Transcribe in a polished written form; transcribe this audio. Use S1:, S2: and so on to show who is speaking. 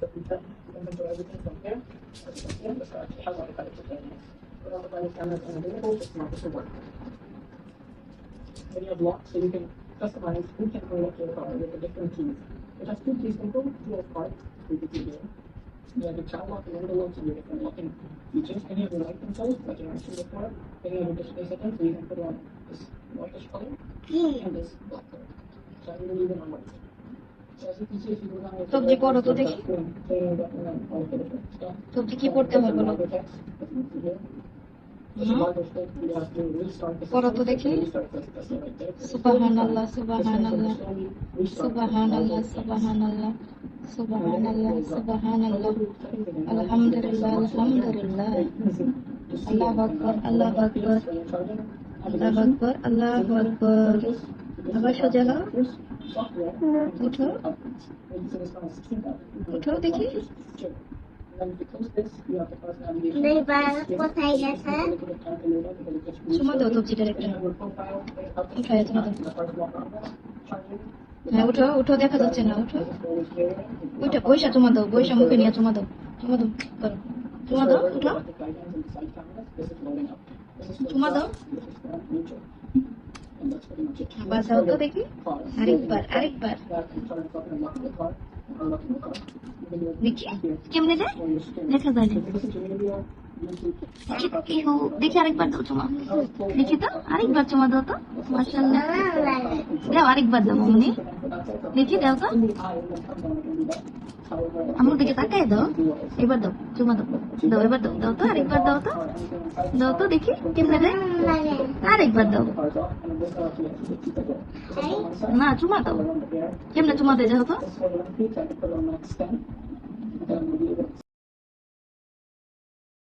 S1: So you can control everything from here. As you can see, the car actually has all the privacy settings. But all the private cameras are available, just not to work. Then you have locks, so you can customize who can unlock your car with the different keys. It has two keys control, two of parts, you can see here. You have the child lock and window locks and your different locking features. Any of the light controls, like I mentioned before, any of the display settings, so you can put on this whitish color and this black color. So I will leave it on white. So as you can see, if you go down with
S2: সবজি করো তো দেখি
S1: clearing button and all of the different stuff.
S2: সবজি কি করতে হয় বলো করো তো দেখি সুবহানাল্লাহ সুবহানাল্লাহ সুবহানাল্লাহ সুবহানাল্লাহ সুবহানাল্লাহ সুবহানাল্লাহ আলহামদুলিল্লাহ আলহামদুলিল্লাহ আল্লাহু আকবার আল্লাহু আকবার আল্লাহু আকবার আল্লাহু আকবার আবার সোজা হও উঠো উঠো দেখি
S3: কোথায় গেছে
S2: চুমা দাও সবজিটার একটা উঠায় চুমা দাও হ্যাঁ উঠো উঠো দেখা যাচ্ছে না উঠো ওইটা বৈশা চুমা দাও বৈশা মুখে নিয়ে চুমা দাও করো চুমা দাও উঠো চুমা দাও আবার দাও তো দেখি আরেকবার আরেকবার দেখি কেমনে যায় দেখা যায় না দেখি আরেকবার দাও চুমা দেখি তো আরেকবার চুমা দাও তো মাশাআল্লাহ দাও আরেকবার দাও মামনি দেখি দাও তো আমার দিকে তাকায় দাও এবার দাও চুমা দাও দাও এবার দাও দাও তো আরেকবার দাও তো দেখি কেমনে দেয় আরেকবার দাও না চুমা দাও কেমনে চুমা দেয় যাও তো